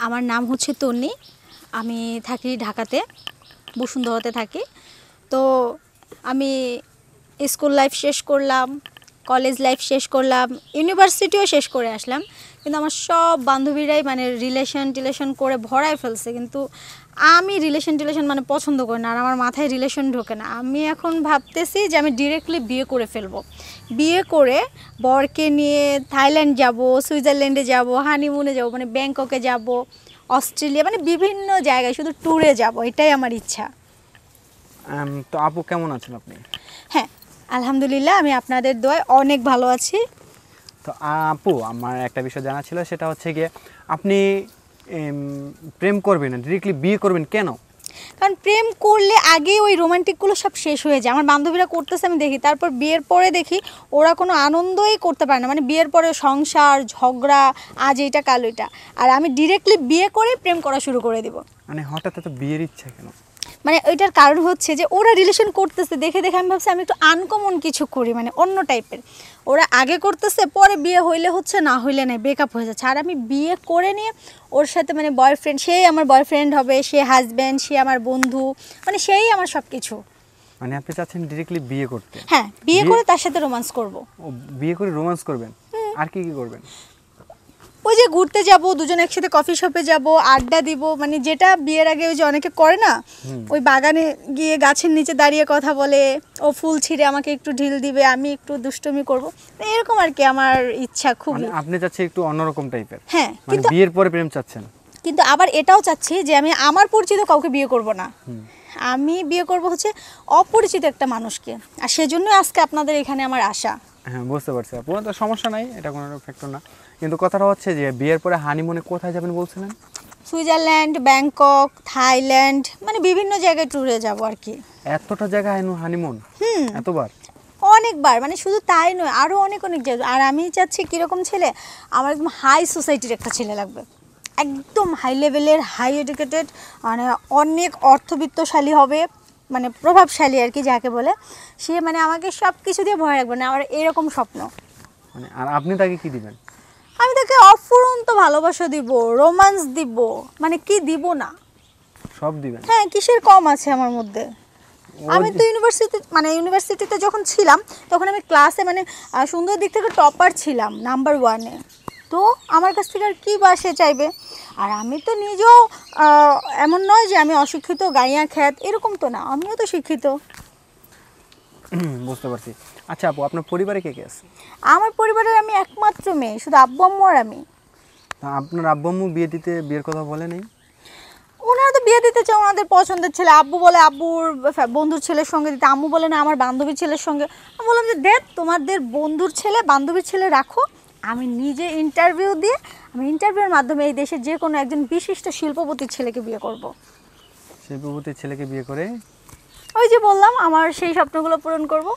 আমার নাম হচ্ছে তন্নি। আমি থাকি ঢাকাতে, বসুন্ধরাতে থাকি। তো আমি স্কুল লাইফ শেষ করলাম, কলেজ লাইফ শেষ করলাম, ইউনিভার্সিটিও শেষ করে আসলাম। কিন্তু আমার সব বান্ধবীরাই মানে রিলেশন করে ভরায় ফেলছে। কিন্তু আমি রিলেশন মানে পছন্দ করি না, আর আমার মাথায় রিলেশন ঢোকে না। আমি এখন ভাবতেছি যে আমি ডিরেক্টলি বিয়ে করে ফেলবো। বিয়ে করে বরকে নিয়ে থাইল্যান্ড যাব, সুইজারল্যান্ডে যাব, হানিমুনে যাব, মানে ব্যাংককে যাব, অস্ট্রেলিয়া, মানে বিভিন্ন জায়গায় শুধু ট্যুরে যাব, এটাই আমার ইচ্ছা। তো আপু কেমন আছেন আপনি? হ্যাঁ, আলহামদুলিল্লাহ, আমি আপনাদের দোয়ায় অনেক ভালো আছি। তো আপু, আমার একটা বিষয় জানা ছিল, সেটা হচ্ছে গিয়ে আপনি প্রেম করবেন না, ডিরেক্টলি বিয়ে করবেন কেন? কারণ প্রেম করলে আগে ওই রোমান্টিকগুলো সব শেষ হয়ে যায়। আমার বান্ধবীরা করতেছে আমি দেখি, তারপর বিয়ের পরে দেখি ওরা কোনো আনন্দই করতে পারে না। মানে বিয়ের পরে সংসার, ঝগড়া, আজ এইটা কাল ওইটা। আর আমি ডিরেক্টলি বিয়ে করে প্রেম করা শুরু করে দিব। মানে হঠাৎ এত বিয়ের ইচ্ছা কেন? মানে ওইটার কারণ হচ্ছে যে ওরা রিলেশন করতেছে দেখে দেখে আমি ভাবছি আমি একটু আনকমন কিছু করি, মানে অন্য টাইপের। ওরা আগে করতেছে, পরে বিয়ে হইলে হচ্ছে, না হইলে নাই, ব্রেকআপ হয়ে যাচ্ছে। আর আমি বিয়ে করে নিয়ে ওর সাথে মানে বয়ফ্রেন্ড, সেই আমার বয়ফ্রেন্ড হবে, সে হাজব্যান্ড, সে আমার বন্ধু, মানে সেই আমার সব কিছু। মানে আপনি চাচ্ছেন ডিরেক্টলি বিয়ে করতে? হ্যাঁ, বিয়ে করে তার সাথে রোমান্স করব। ও, বিয়ে করে রোমান্স করবেন? আর কি কি করবেন? ওই যে ঘুরতে যাব, দুজনে একসাথে কফি শপে যাব, আড্ডা দিব, মানে যেটা বিয়ের আগে ওই যে অনেকে করে না, ওই বাগানে গিয়ে গাছের নিচে দাঁড়িয়ে কথা বলে, ও ফুল ছিঁড়ে আমাকে একটু ঢিল দিবে, আমি একটু দুষ্টুমি করব, এরকম আর কি আমার ইচ্ছা খুব। মানে আপনি চাচ্ছেন একটু অন্যরকম টাইপের? হ্যাঁ, মানে কিন্তু বিয়ের পরে প্রেম চাচ্ছেন? কিন্তু আবার এটাও চাচ্ছি যে আমি আমার পরিচিত কাউকে বিয়ে করব না, আমি বিয়ে করব হচ্ছে অপরিচিত একটা মানুষকে। আর সেজন্য আজকে আপনাদের এখানে আমার আশা। হ্যাঁ, বুঝতে পারছি আপু, তো সমস্যা নাই, এটা কোনো ফ্যাক্টর না। কিন্তু কথাটা হচ্ছে যে বিয়ের পরে হানিমুনে কোথায় যাবেন বলছিলেন? সুইজারল্যান্ড, ব্যাংকক, থাইল্যান্ড, মানে বিভিন্ন জায়গায় ট্যুরে যাব আর কি। এতটা জায়গায় হানিমুন? এতবার? অনেকবার, মানে শুধু তাই নয়, আরও অনেক অনেক জায়গা। আর আমি চাচ্ছি কীরকম ছেলে, আমার একদম হাই সোসাইটির একটা ছেলে লাগবে, একদম হাই লেভেলের, হাই এডুকেটেড, মানে অনেক অর্থবিত্তশালী হবে, মানে প্রভাবশালী আর কি যাকে বলে। সে মানে আমাকে সব কিছু দিয়ে ভয় রাখবে না, আমার এরকম স্বপ্ন। মানে আর আপনি তাকে কি দিবেন? আমি তাকে অফুরন্ত ভালোবাসা দিব, রোমান্স দিব, মানে কি দিব না? সব দিবেন? হ্যাঁ, কিসের কম আছে আমার মধ্যে? আমি তো ইউনিভার্সিটিতে যখন ছিলাম তখন আমি ক্লাসে মানে সুন্দর দিক থেকে টপার ছিলাম, নাম্বার 1-এ। তো আমার কাছ থেকে আর কী বা সে চাইবে? আর আমি তো নিজেও এমন নয় যে আমি অশিক্ষিত, গাইয়া খ্যাত, এরকম তো না, আমিও তো শিক্ষিত। বুঝতে পারছি। আচ্ছা আপু, আপনার পরিবারে কে কে আছে? আমার পরিবারের আমি একমাত্র মেয়ে, শুধু আব্বু আম্মু আর আমি। আপনার আব্বু আম্মু বিয়ের কথা বলে নেই? ওনারা তো বিয়ে দিতে চায় ওনাদের পছন্দের ছেলে। আব্বু বলে আব্বুর বন্ধুর ছেলের সঙ্গে দিতে, আম্মু বলে না আমার বান্ধবীর ছেলের সঙ্গে। আমি বললাম যে দেখ, তোমাদের বন্ধুর ছেলে, বান্ধবীর ছেলে রাখো, আমি নিজে ইন্টারভিউ দিয়ে, আমি ইন্টারভিউর মাধ্যমে এই দেশের যে কোনো একজন বিশিষ্ট শিল্পপতির ছেলেকে বিয়ে করব। শিল্পপতির ছেলেকে বিয়ে করে ওই যে বললাম, আমার সেই স্বপ্নগুলো পূরণ করব।